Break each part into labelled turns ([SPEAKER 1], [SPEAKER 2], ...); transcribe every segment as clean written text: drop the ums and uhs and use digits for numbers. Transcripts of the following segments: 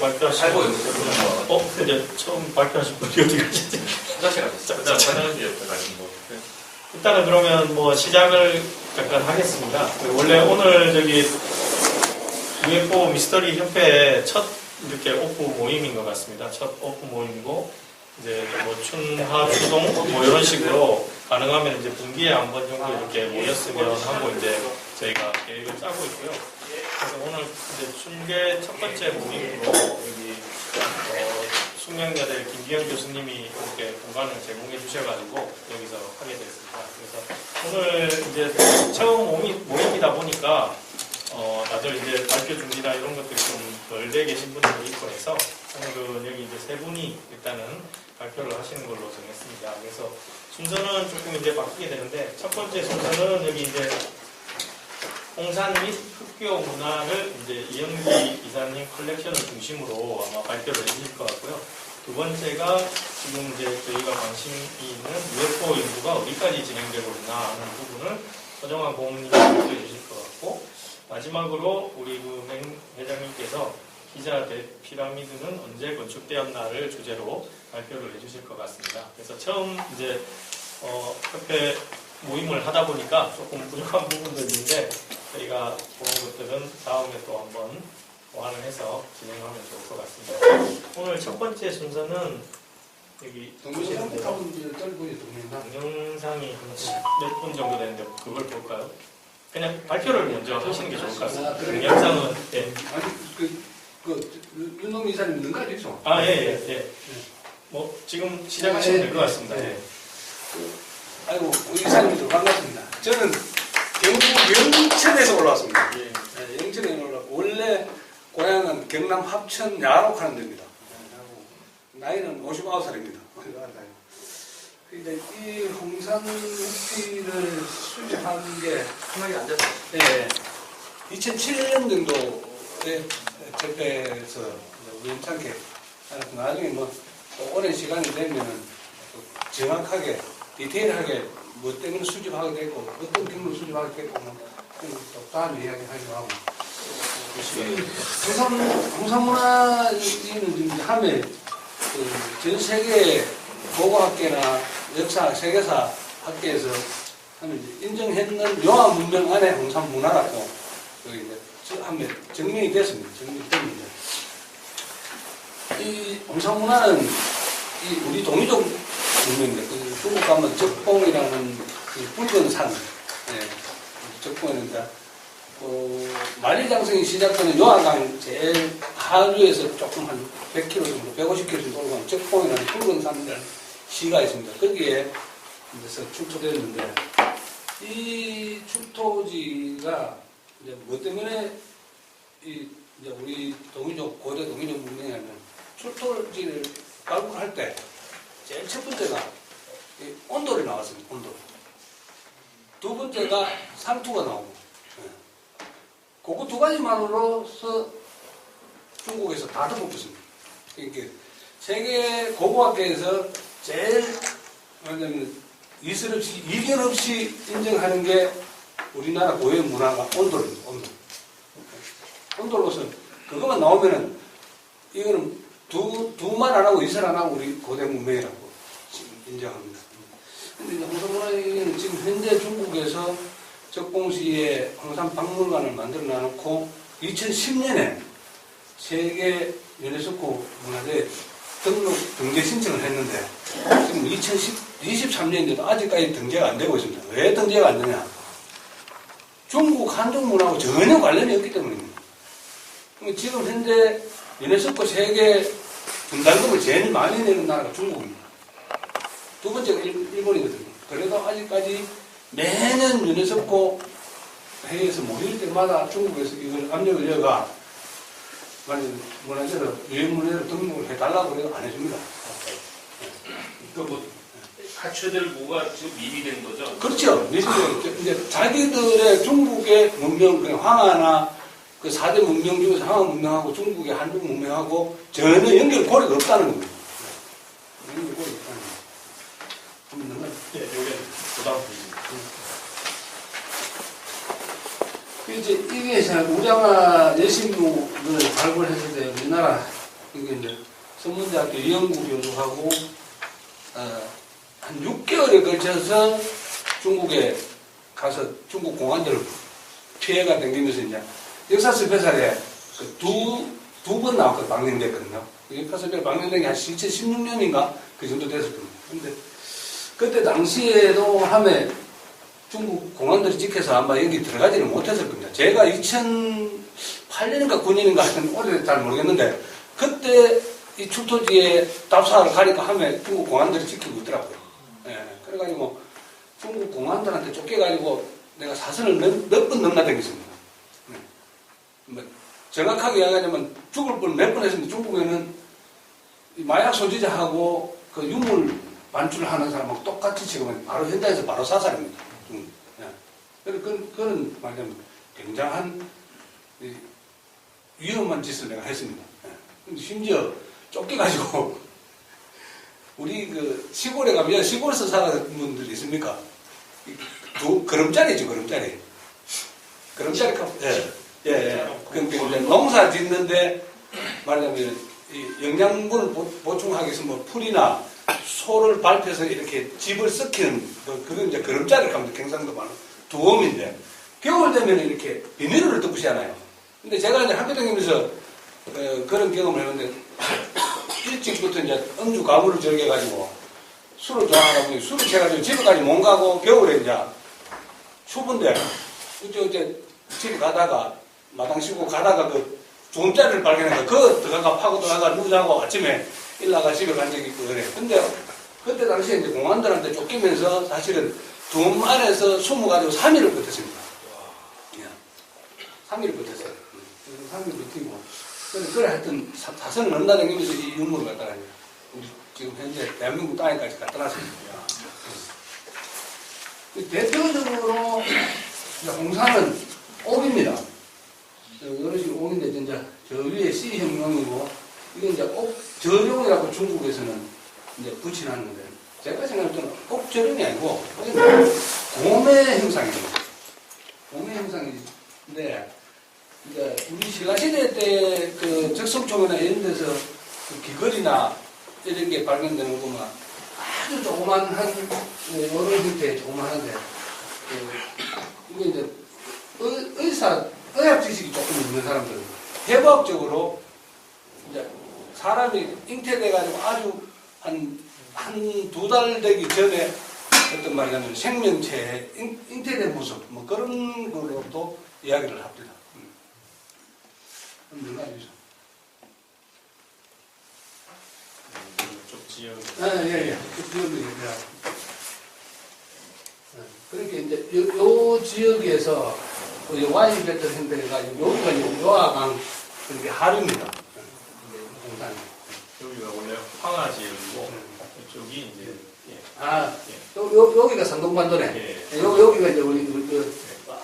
[SPEAKER 1] 발표하신 근데 처음 발표하신 분이 어디 가시지?
[SPEAKER 2] 화장실 가셨어요. 화장실 옆에 가신 거.
[SPEAKER 1] 일단은 그러면 뭐 시작을 잠깐 하겠습니다. 원래 오늘 저기 UFO 미스터리 협회 첫 이렇게 오프 모임인 것 같습니다. 첫 오프 모임이고 이제 뭐 춘하 추동 뭐 이런 식으로 가능하면 이제 분기에 한 번 정도 이렇게 모였으면 하고 이제 저희가 계획을 짜고 있고요. 그래서 오늘 이제 춘계 첫 번째 모임으로 여기 숙명여대 김기현 교수님이 이렇게 공간을 제공해 주셔가지고 여기서 하게 됐습니다. 그래서 오늘 이제 처음 모임이다 보니까 다들 이제 발표 준비나 이런 것들이 좀 덜 돼 계신 분들도 있고 해서 오늘은 여기 이제 세 분이 일단은 발표를 하시는 걸로 정했습니다. 그래서 순서는 조금 이제 바뀌게 되는데 첫 번째 순서는 여기 이제 홍산 및 흑교 문화를 이제 이영기 이사님 컬렉션을 중심으로 아마 발표를 해주실 것 같고요. 두 번째가 지금 이제 저희가 관심이 있는 UFO 연구가 어디까지 진행되고 있나 하는 부분을 서정환 고문님이 발표해 주실 것 같고, 마지막으로 우리 맹 회장님께서 기자 대 피라미드는 언제 건축되었나를 주제로 발표를 해주실 것 같습니다. 그래서 처음 이제 협회 모임을 하다 보니까 조금 부족한 부분들인데 저희가 그런 것들은 다음에 또 한번 보완을 해서 진행하면 좋을 것 같습니다. 오늘 첫 번째 순서는 여기
[SPEAKER 3] 동영상이
[SPEAKER 1] 몇 분 정도 되는데 그걸 볼까요? 그냥 발표를 먼저 하시는 게 좋을 것 같습니다. 동영상은 예.
[SPEAKER 3] 아니 윤동 이사님 있는 거 아니죠?
[SPEAKER 1] 예. 뭐 지금 시작하시면 될 것 같습니다. 예.
[SPEAKER 3] 아이고 우리 이사님도 반갑습니다. 저는 경북 영천에서 올라왔습니다. 영천에 올라왔고 원래 고향은 경남 합천 야록하는 데입니다. 나이는 59살입니다. 근데 이 홍산호피를 수집한 게
[SPEAKER 2] 편하게 앉아서.
[SPEAKER 3] 2007년 정도에 접해서 우연찮게 나중에 뭐 오랜 시간이 되면 정확하게 디테일하게 뭐 때문에 수집하게 되고 어떤 경로 수집하게 되고 또 다음에 이야기하기도 하고 홍산문화는 하면 전 세계 고고학계나 역사, 세계사 학계에서 인정했는 용화 문명 안에 홍산문화라고 하면 정리이 됐습니다. 정리됐는데 이 홍산문화는 우리 동이족 문명인데 중국 가면 적봉이라는 붉은 산 적봉이는데 만리장성이 시작되는 요한강 제일 하류에서 조금 한 100km 정도, 150km 정도 올라가면 적봉이라는 붉은 산이라는 시가 있습니다. 거기에 출토되었는데 이 출토지가 이제 뭐 때문에 이제 우리 동이족 고대 동이족 문명에는 출토지를 발굴할 때 제일 첫 번째가 온돌이 나왔습니다. 온돌. 두 번째가 상투가 나오고. 그거 두 가지만으로서 중국에서 다 덮어붙습니다. 그러니까 세계 고고학계에서 제일 뭐냐면 이설 없이 이견 없이 인정하는 게 우리나라 고유 문화가 온돌입니다. 온돌로서 그것만 나오면은 이거는 두말 안 하고 이설 안 하고 우리 고대 문명이라고 인정합니다. 근데 이제 홍산문화는 지금 현재 중국에서 적봉시에 홍산박물관을 만들어 놔놓고 2010년에 세계 유네스코 문화재 등록 등재 신청을 했는데 지금 2023년인데도 아직까지 등재가 안 되고 있습니다. 왜 등재가 안 되냐? 중국 한족 문화하고 전혀 관련이 없기 때문입니다. 지금 현재 유네스코 세계 분담금을 제일 많이 내는 나라가 중국입니다. 두 번째가 일본이거든요. 그래도 아직까지 매년 유네스코 회의에서 모일 때마다 중국에서 이걸 압력을 이어가 문화재로 유형문화재로 등록을 해달라고 해도 안 해줍니다.
[SPEAKER 2] 갖춰야 뭐가 지금 미비된 거죠?
[SPEAKER 3] 그렇죠. 이제 자기들의 중국의 문명, 황하나 그 4대 문명 중에서 황하 문명하고 중국의 한국 문명하고 전혀 연결고리가 없다는 겁니다. 연결고리가 없다는 겁니다.
[SPEAKER 1] 여기 부담
[SPEAKER 3] 이제 이게 우량화 여신문을 발굴했을 때 우리나라 이게 이제 서문대학교 이영구 교수하고 한 6개월에 걸쳐서 중국에 가서 중국 공안들 피해가 생기면서 이제 역사스페셜에 두 번 나왔거든요. 방영됐거든요. 역사스페셜 방영된 게 한 2016년인가 그 정도 됐을 겁니다. 근데 그때 당시에도 함에 중국 공안들이 지켜서 아마 여기 들어가지는 못했을 겁니다. 제가 2008년인가 9년인가 하여튼 오래 잘 모르겠는데 그때 이 출토지에 답사하러 가니까 함에 중국 공안들이 지키고 있더라고요. 예, 그래가지고 중국 공안들한테 쫓겨가지고 내가 사선을 몇 번 넘나다녔습니다. 예. 뭐 정확하게 이야기하자면 죽을 뻔 몇 번 했습니다. 중국에는 이 마약 소지자하고 그 유물 반출하는 사람하고 똑같이 지금 바로 현장에서 바로 사살입니다. 예. 그런 말하자면 굉장한 위험한 짓을 내가 했습니다. 예. 근데 심지어 쫓겨가지고 우리 그 시골에 가면 시골에서 사는 분들 있습니까? 걸음짜리죠, 걸음짜리. 걸음짜리 값. 예. 그러니까 이제 농사 짓는데 말하자면 이 영양분을 보충하기 위해서 뭐 풀이나 소를 밟혀서 이렇게 집을 썩히는 그건 이제 걸음짜리 값. 경상도 말로 두엄인데 겨울 되면 이렇게 비닐을 덮으시잖아요. 근데 제가 이제 학교 다니면서 그런 경험을 해봤는데 일찍부터 이제 음주 가물을 즐겨가지고 술을 좋아하다 보니 술을 취해가지고 집에까지 못 가고 겨울에 이제 추운데 이제 집에 가다가 마당 씻고 가다가 그 좋은 자리를 발견해서 그거 들어가 파고 들어가 누구자고 아침에 일나가 집에 간 적이 있고 그래. 근데 그때 당시에 이제 공안들한테 쫓기면서 사실은 둠 안에서 숨어가지고 3일을 버텼습니다. 3일을 버텼어요. 3일 버티고. 그래 하여튼 사선을 넘나다니면서 이 유물을 갖다가 우리 지금 현재 대한민국 땅에까지 갖다 놨습니다. 대표적으로 홍산은 옥입니다. 이런 식으로 옥인데 이제 저 위에 C형용이고 이게 이제 옥저룡이라고 중국에서는 이제 붙여놨는데 제가 생각할 때는 옥저룡이 아니고 곰의 형상입니다. 곰의 형상인데 이제 우리 신라시대 때 그 적성초면이나 이런 데서 그 귀걸이나 이런 게 발견되는 것만 아주 조그만 이런 형태의 조그만한데 이게 이제 의학 지식이 조금 있는 사람들은 해부학적으로 이제 사람이 잉태돼가지고 아주 한 두 달 되기 전에 어떤 말이냐면 생명체의 잉태된 모습 뭐 그런 걸로도 이야기를 합니다.
[SPEAKER 1] 쪽 지역.
[SPEAKER 3] 예. 그 지역이 그러니까 이제 요 지역에서 와인 배틀 형태해가지고 여기가 이제 요아강 그게 하류입니다. 공산.
[SPEAKER 1] 여기가 원래 황하 지역이고 이쪽이 이제
[SPEAKER 3] 여기가 산동반도네. 여기가 이제 우리 그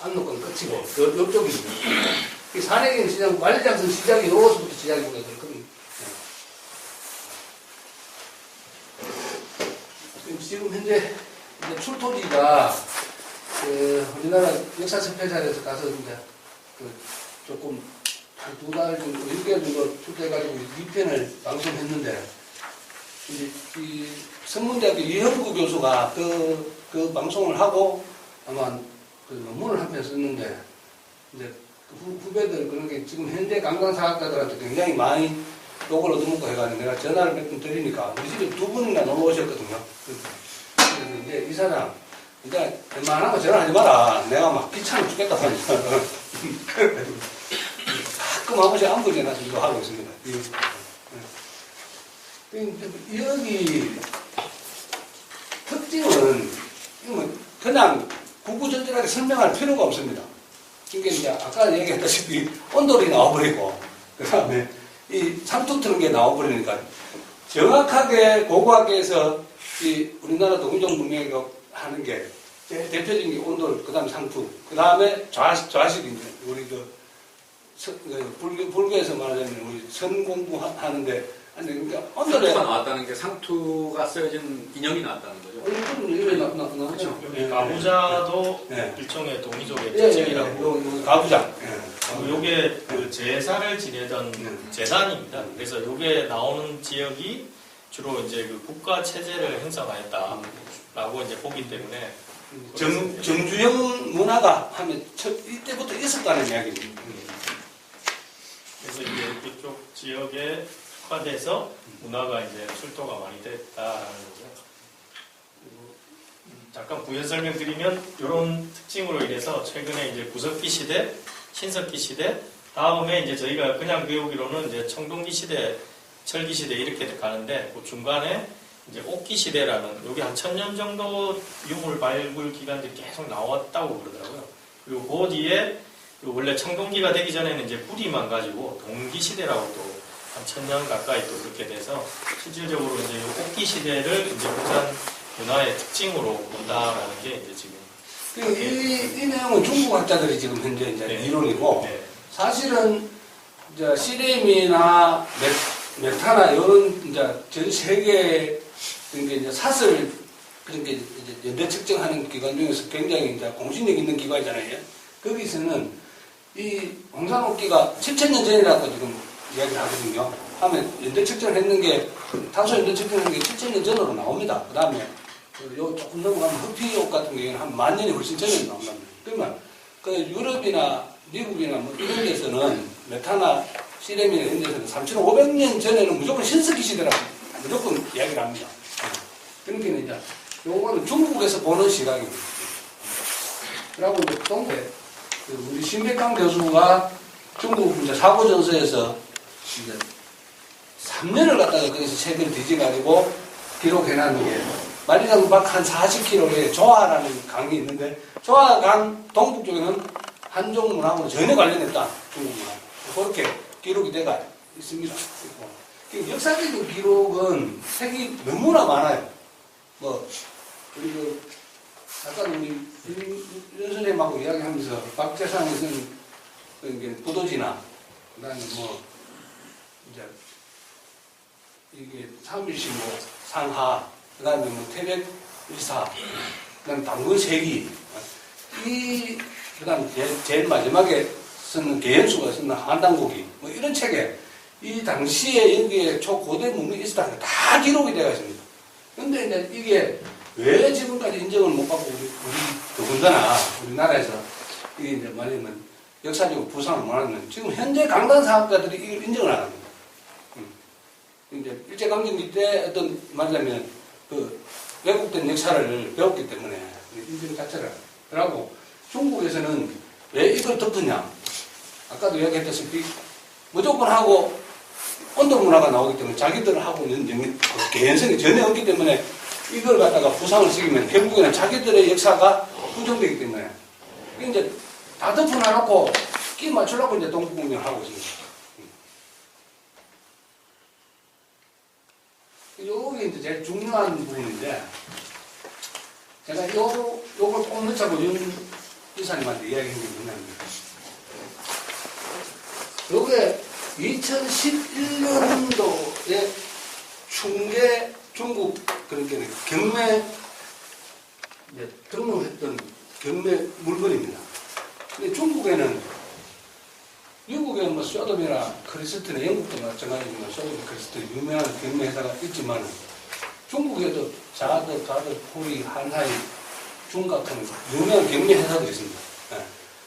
[SPEAKER 3] 안록강 끝이고 요쪽입니다. 산해경 시장 만리장성 시장이 여기서부터 시작이 보거든요. 지금 현재 이제 출토지가 우리나라 역사스페셜에서 가서 이제 조금 한 2달 정도, 6개월 정도 출토해가지고 2편을 방송했는데 이 성문대학교 이형구 교수가 그 방송을 하고 아마 그 논문을 한 편 썼는데 이제 후배들 그런 게 지금 현재 관광사학자들한테 굉장히 많이 욕을 얻어먹고 해가지고 내가 전화를 몇 번 드리니까 우리 집에 2분이나 놀러 오셨거든요. 그래서 이제 이 사람 이제 웬만하면 전화하지 마라. 내가 막 귀찮아 죽겠다 하니까 가끔 아버지 안부 전화도 하고 있습니다. 여기 특징은 그냥 구구절절하게 설명할 필요가 없습니다. 그러니까 이제 아까 얘기했다시피 온돌이 나와버리고 그 다음에 이 상투 트는 게 나와버리니까 정확하게 고고학계에서 이 우리나라 동종 문명이 하는 게 대표적인 게 온돌, 그 다음에 상투, 그 다음에 좌식인데 우리 불교에서 말하자면 우리 선 공부하는데 그러니까 온돌에
[SPEAKER 4] 상투가 나왔다는 게 상투가 쓰여진 인형이 나왔다는 거죠.
[SPEAKER 1] 그렇죠. 여기 가부자도 일종의 동이족의
[SPEAKER 3] 특징이라고.
[SPEAKER 1] 특징이라고.
[SPEAKER 3] 가부장.
[SPEAKER 1] 요게 그 제사를 지내던 재단입니다. 그래서 요게 나오는 지역이 주로 이제 그 국가 체제를 형성하였다라고 이제 보기 때문에
[SPEAKER 3] 정주영 문화가 하면 이때부터 있었다는 이야기입니다.
[SPEAKER 1] 그래서 이제 이쪽 지역에 특화돼서 문화가 이제 출토가 많이 됐다라는 거죠. 그리고 잠깐 부연 설명드리면 이런 특징으로 인해서 최근에 이제 구석기 시대, 신석기 시대, 다음에 이제 저희가 그냥 배우기로는 이제 청동기 시대, 철기 시대 이렇게 가는데 그 중간에 이제 옥기 시대라는 여기 한 1000년 정도 유물 발굴 기간들이 계속 나왔다고 그러더라고요. 그리고 그 뒤에 원래 청동기가 되기 전에는 이제 뿌리만 가지고 동기 시대라고 또 한 1000년 가까이 또 그렇게 돼서 실질적으로 이제 이 옥기 시대를 이제 부산 문화의 특징으로 본다라는 게 이제 지금.
[SPEAKER 3] 그리고 이 내용은 중국 학자들이 지금 현재 이제
[SPEAKER 1] 네.
[SPEAKER 3] 이론이고
[SPEAKER 1] 네.
[SPEAKER 3] 사실은 이제 시레미나 메타나 이런 이제 전 세계 그러니까 이제 사슬 그러니까 이제 연대 측정하는 기관 중에서 굉장히 이제 공신력 있는 기관이잖아요. 거기서는 이 홍산옥기가 7000년 전이라고 지금 이야기를 하거든요. 하면 연대 측정을 했는 게 탄소 연대 측정한 게 7000년 전으로 나옵니다. 그 다음에 요 조금 넘어가면 흑피옥 같은 경우에는 한 10,000년이 훨씬 전에 나온답니다. 그러면 그 유럽이나 미국이나 뭐 이런 데서는 메타나 시레미나 이런 데서는 3,500년 전에는 무조건 신석기 시대라고 무조건 이야기를 합니다. 그러니까 이제 요거는 중국에서 보는 시각입니다. 그리고 이제 동대 우리 신백강 교수가 중국 이제 사고전서에서 이제 3년을 갖다가 거기서 책을 뒤져가지고 기록해놨는 게 만리장 밖 한 40km에 조화라는 강이 있는데 조화강 동북 쪽에는 한종 문화하고 전혀 관련했다. 중국 문화. 그렇게 기록이 돼가 있습니다. 역사적인 기록은 색이 너무나 많아요. 그리고 아까 우리 윤 선생님하고 이야기하면서 박재상에서는 부도지나 그다음에 이제 이게 3일씩 상하 그다음에 태백일사 그다음에 당근세기 그다음 제일 마지막에 쓰는 계현수가 쓰는 한당고기 이런 책에 이 당시에 여기에 초고대 문명이 있었다는 게 다 기록이 되어 있습니다. 근데 이제 이게 왜 지금까지 인정을 못 받고 우리 더군다나 우리나라에서 이게 이제 말하면 역사적으로 부상을 못 하면 지금 현재 강단 사업가들이 이걸 인정을 안 합니다. 이제 일제강점기 때 어떤 말하자면 그 왜곡된 역사를 배웠기 때문에 인정 자체를 그러고 중국에서는 왜 이걸 덮느냐 아까도 이야기했다시피 무조건 하고 언덕 문화가 나오기 때문에 자기들 하고 있는 개연성이 전혀 없기 때문에 이걸 갖다가 부상을 시키면 결국에는 자기들의 역사가 부정되기 때문에 이제 다 덮어놔놓고 끼 맞추려고 이제 동북문명을 하고 있습니다. 요게 이제 제일 중요한 부분인데 제가 요걸 꼭 넣자고 윤 이사님한테 이야기한 게 뭐냐면 요게 2011년도에 충계 중국 그러니까 경매 등록했던 경매 물건입니다. 근데 중국에는 미국에는 소돔이나 크리스트나 영국도 마찬가지지만 소돔, 크리스트 유명한 경매 회사가 있지만 중국에도 자드, 포리, 한하이, 중각 같은 유명한 경매 회사도 있습니다.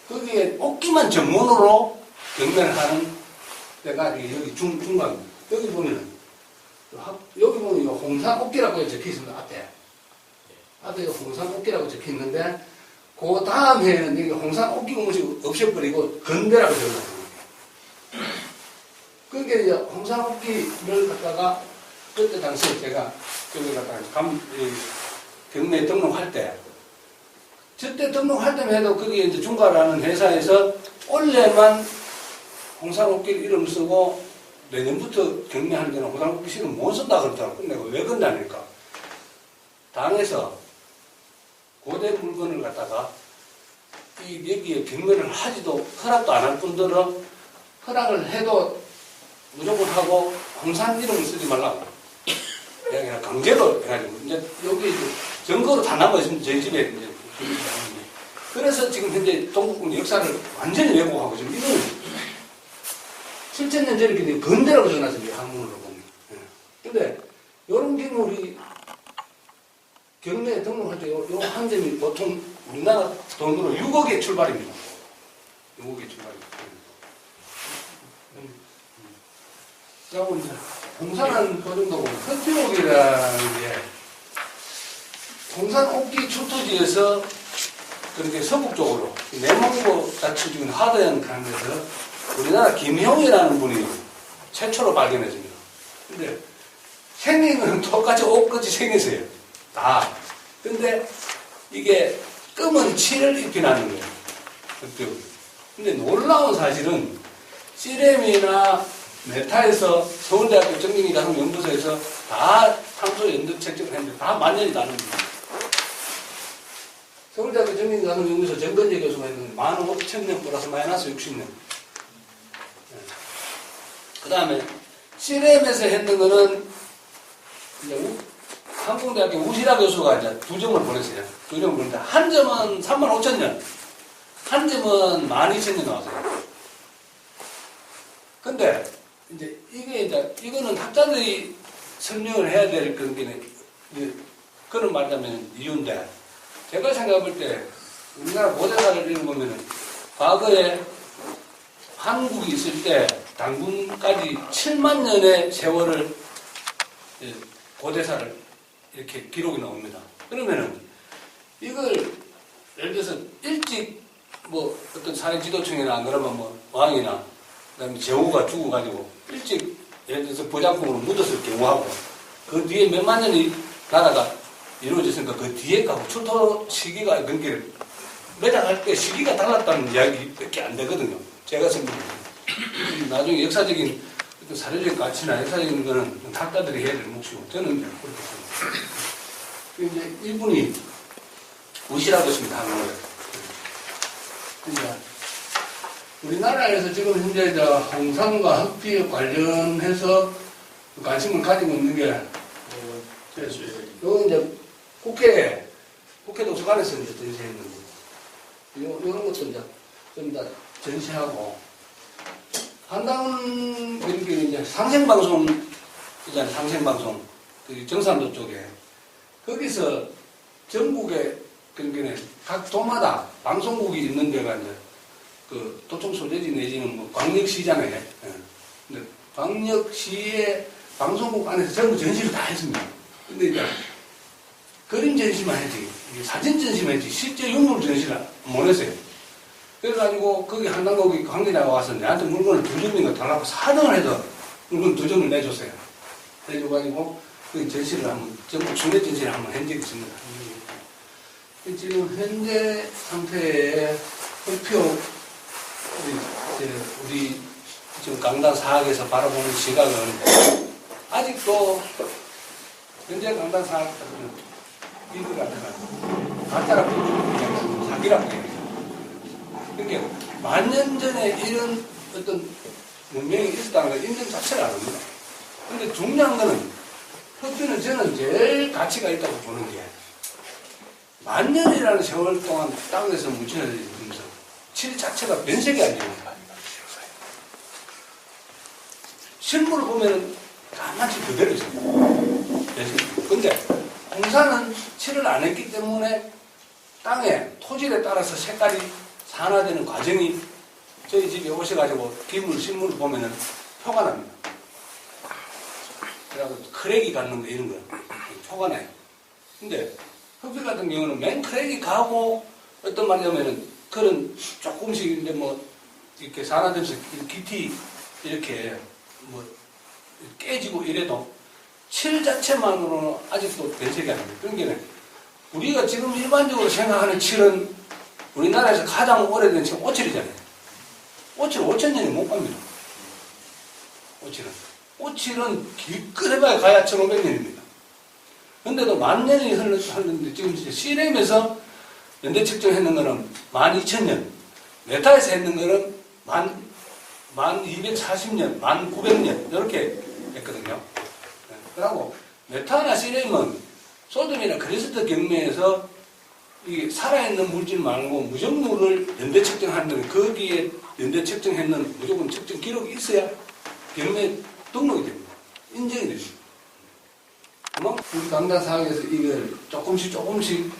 [SPEAKER 3] 거기에 옥기만 전문으로 경매를 하는 데가 여기 중각입니다. 여기 보면 홍산옥기라고 적혀 있습니다. 앞에 홍산옥기라고 적혀 있는데 그 다음 해에는 여기 홍산옥기 공식 없애버리고 건대라고 적어 놨습니다. 그러니까 이제 홍산옥기를 갖다가 그때 당시에 제가 저기 갖다가 경매 등록할 때 저때 등록할 때만 해도 거기에 이제 중가라는 회사에서 원래만 홍산옥길 이름 쓰고 내년부터 경매하는 데는 홍산옥길 씨는 못 쓴다 그러더라고. 근데 내가 왜 그런다니까. 당에서 고대 물건을 갖다가 여기에 경매를 하지도 허락도 안 할 뿐더러 허락을 해도 무조건 하고 홍산 이름을 쓰지 말라고. 그냥 강제로 해가지고 이제 여기 이제 증거로 다 남아있습니다. 저희 집에 이제. 그래서 지금 현재 동북문 역사를 완전히 왜곡하고 지금 이건 7,000년 전에 이렇게 건대라고 적어놨습니다. 한문으로 보면. 예. 근데 요런 경우 우리 경매에 등록할 때 요 한 점이 보통 우리나라 돈으로 6억의 출발입니다. 6억의 출발입니다. 그리고 이제 공산은 그 정도고 흑비옥이라는 게 공산 옥기 출토지에서 그렇게 서북 쪽으로 내몽고 자치 중인 하도현 가는 데서 우리나라 김형이라는 분이 최초로 발견했습니다. 근데 생긴 건 똑같이 옷같이 생겼어요. 다. 근데 이게 검은 칠을 입혀놨는 거예요. 흑비옥이. 근데 놀라운 사실은 시렘이나 메타에서 서울대학교 정경이가상연구소에서 다 탄소 연득 측정을 했는데 다 만년이 다릅니다. 서울대학교 정경이가상연구소 정건재 교수가 했는데 15,000년 플러스 마이너스 60년. 그 다음에 시렘에서 했는 거는 이제 한국대학교 우시라 교수가 이제 2점을 보냈어요. 2점을 보냈는데 한 점은 35,000년, 한 점은 12,000년 나왔어요. 근데 이제 이거는 학자들이 설명을 해야 될 그런 게 그런 말하자면 이유인데 제가 생각해 볼 때 우리나라 고대사를 읽어보면은 과거에 한국이 있을 때 당군까지 7만 년의 세월을 고대사를 이렇게 기록이 나옵니다. 그러면은 이걸 예를 들어서 일찍 뭐 어떤 사회 지도층이나 안 그러면 뭐 왕이나 그다음에 제후가 죽어가지고 일찍 예를 들어서 보장품으로 묻었을 경우하고 그 뒤에 몇만 년이 나라가 이루어졌으니까 그 뒤에 가고 출토 시기가 그게 매장할 때 시기가 달랐다는 이야기밖에 안 되거든요. 제가 생각합니다. 나중에 역사적인 어떤 사료적 가치나 역사적인 거는 학자들이 해야 될 몫이고 저는 그렇게 생각합니다. 이제 이분이 우시라고 했습니다. 한국에. 그러니까 우리나라에서 지금 현재 홍산과 흑비역 관련해서 관심을 가지고 있는 게, 요거 이제 국회 도서관에서 이제 전시했는데, 요런 것도 이제 좀 다 전시하고, 한다운 그런 게 이제 상생방송, 있잖아요, 상생방송. 그 정산도 쪽에. 거기서 전국에 그런 게 각 도마다 방송국이 있는 데가 이제 그 도청 소재지 내지는 뭐 광역시잖아요. 예. 근데 광역시의 방송국 안에서 전부 전시를 다 했습니다. 근데 이제 그림 전시만 했지, 사진 전시만 했지, 실제 유물 전시를 못 했어요. 그래가지고 거기 한강국이 관계자가 와서 내한테 물건을 2점인가 달라고 4등을 해서 물건 2점을 내줬어요. 내줘가지고 그 전시를 한번, 전국 순회 전시를 한번 한 적이 있습니다. 지금 현재 상태의 흑표 우리 지금 강단 사학에서 바라보는 시각은 아직도 현재 강단 사학은 이들 같아요. 가짜라고 사기라고 해요. 그러니까 만년 전에 이런 어떤 문명이 있었다는 걸 인정 자체를 안 합니다. 근데 중요한 거는 흑표는 저는 제일 가치가 있다고 보는 게 만년이라는 세월 동안 땅에서 묻혀지면서 칠 자체가 변색이 안 됩니다. 실물을 보면 까맣게 그대로 있습니다. 근데 홍산은 칠을 안 했기 때문에 땅에 토질에 따라서 색깔이 산화되는 과정이 저희 집에 오셔가지고 기물, 실물을 보면은 표가 납니다. 그래가지고 크랙이 갖는 거 이런 거 표가 나요. 근데 흑비 같은 경우는 맨 크랙이 가고 어떤 말이냐면은 그런 조금씩 이제 뭐 이렇게 산화되면서 깊이 이렇게 뭐 깨지고 이래도 칠 자체만으로는 아직도 변색이 안 됩니다. 그런 게 우리가 지금 일반적으로 생각하는 칠은 우리나라에서 가장 오래된 칠 오칠이잖아요. 오칠 5,000년이 못 갑니다. 오칠은 길거리에 가야 1,500년입니다. 근데도 만 년이 흘렀는데 지금 시렘에서 연대 측정했는 거는 12,000년, 메타에서 했는 거는 1240년, 1900년 이렇게 했거든요. 그리고 메타나 시렘은 소돔이나 크리스트 경매에서 이 살아있는 물질 말고 무정물을 연대 측정하는 거기에 연대 측정했는 무조건 측정 기록이 있어야 경매 등록이 됩니다. 인정이 됩니다. 우리 강단 사학에서 이걸 조금씩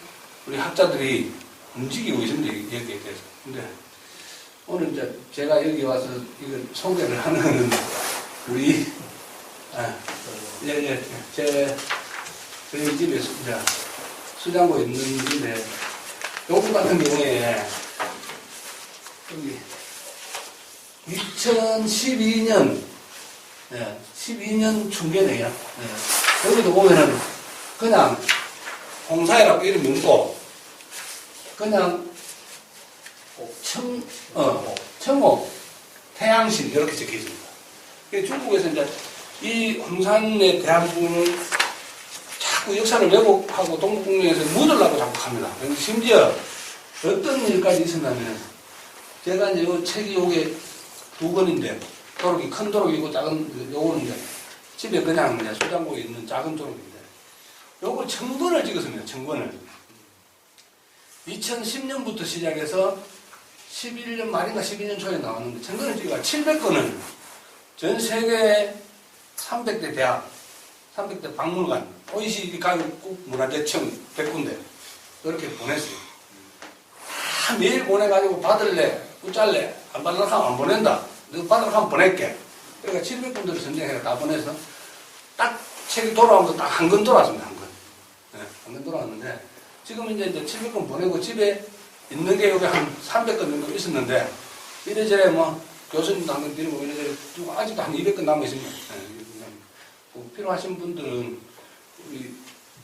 [SPEAKER 3] 우리 학자들이 움직이고 있습니다. 여기에 대해서. 근데 오늘 이제 제가 여기 와서 이걸 소개를 하는 우리 저희 집에 이제 수장고 있는데 요거 같은 경우에 여기 2012년 12년 중계네요. 여기도 보면은 그냥 홍사이라고 이름이 없고 그냥 청옥 태양신 이렇게 적혀 있습니다. 중국에서 이제 이 홍산에 대한 부분을 자꾸 역사를 왜곡하고 동북북령에서 묻으려고 자꾸 합니다. 심지어 어떤 일까지 있었냐면 제가 이제 요 책이 요게 2권인데 도록이 큰 도록이고 작은 요거는 이제 집에 그냥 이제 소장고에 있는 작은 도록인데 요걸 청권을 찍었습니다. 청권을 2010년부터 시작해서 11년 말인가 12년 초에 나왔는데 청권을 찍어가 700건을 전 세계 300대 대학, 300대 박물관, OECD 가국 문화재청 100군데 이렇게 보냈어요. 매일 보내가지고 받을래, 웃잘래, 안 받으려고 하면 안 보낸다. 너 받으려고 하면 보낼게. 그러니까 700군데를 선정해서 다 보내서 딱 책이 돌아온 거 딱 한 건 돌아왔습니다. 한 건. 네, 한 건 돌아왔는데 지금 이제 700건 보내고 집에 있는 게 여기 한 300건 정도 있었는데 이래저래 뭐 교수님도 한 건 드리고 이래저래 두고 아직도 한 200건 남아있습니다. 네, 필요하신 분들은 우리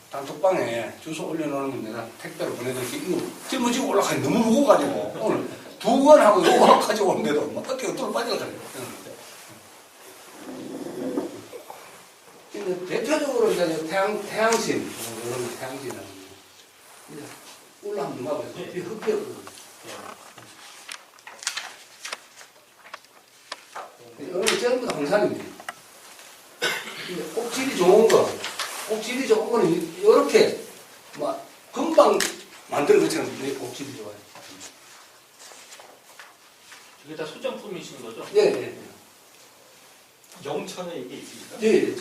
[SPEAKER 3] 단톡방에 주소 올려놓는 건 내가 택배로 보내드릴게. 이거 짊어지고 올라가니 너무 무거워가지고 오늘 2권 하고 요거 가지고 오는데도 뭐 어깨가 뚫어 빠져가지고. 대표적으로 이제 태양신, 이런 태양신이라는 거. 올라 한번 봐보세요. 흙이었거든요. 여러분, 전부 다 홍산입니다. 꼭질이 좋은 거, 꼭질이 좋은 거는 이렇게 막 금방 만드는 것처럼 꼭질이 좋아요.
[SPEAKER 2] 이게 다 소장품이신 거죠?
[SPEAKER 3] 네.
[SPEAKER 2] 영천에 이게 있습니까?
[SPEAKER 3] 네.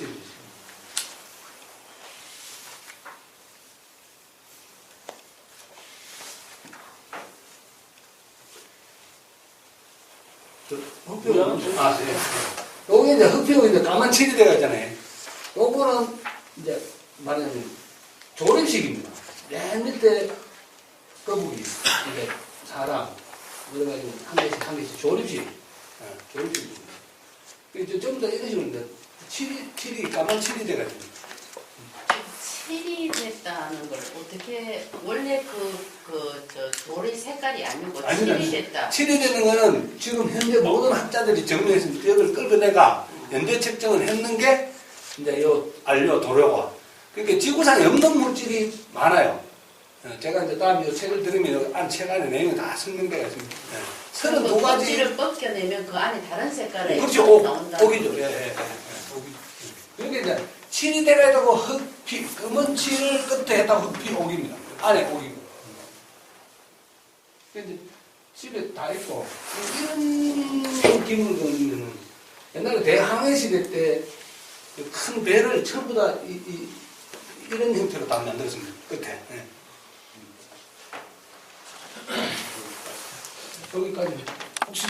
[SPEAKER 3] 여기 이제 흑표가 이제 까만 칠이 되어 있잖아요. 요거는 이제 말하자면 조립식입니다. 맨 밑에 거북이, 이제 사람, 그래가지고 한 개씩 조립식. 조립식입니다. 이제 전부 다 이런 식으로 이제 칠이 까만 칠이 돼가지고.
[SPEAKER 5] 칠이 됐다는 걸 어떻게 원래 저 조리 색깔이 아니고 칠이 됐다.
[SPEAKER 3] 칠이 되는 거는 지금 현재 모든 학자들이 정리해서 벽을 끌어내가 연대 측정을 했는 게 이제 요 안료 도료가. 그러니까 지구상에 없는 물질이 많아요. 제가 이제 다음에 이 책을 들으면 책 안에 내용이 다 설명되어 있습니다. 32가지.
[SPEAKER 5] 껍질을 벗겨내면 그 안에 다른 색깔의
[SPEAKER 3] 그렇죠.
[SPEAKER 5] 나온다.
[SPEAKER 3] 옥이죠. 옥이죠. 그러니까 이제 칠이 돼가지고 흑피, 검은 칠을 끝에 했다고 흑피 옥입니다. 안에 옥이고. 근데 집에 다 있고, 이런 느낌을 보면은 옛날에 대항해 시대 때 큰 배를 전부 다 이런 형태로 다 만들었습니다. 끝에. 여기까지.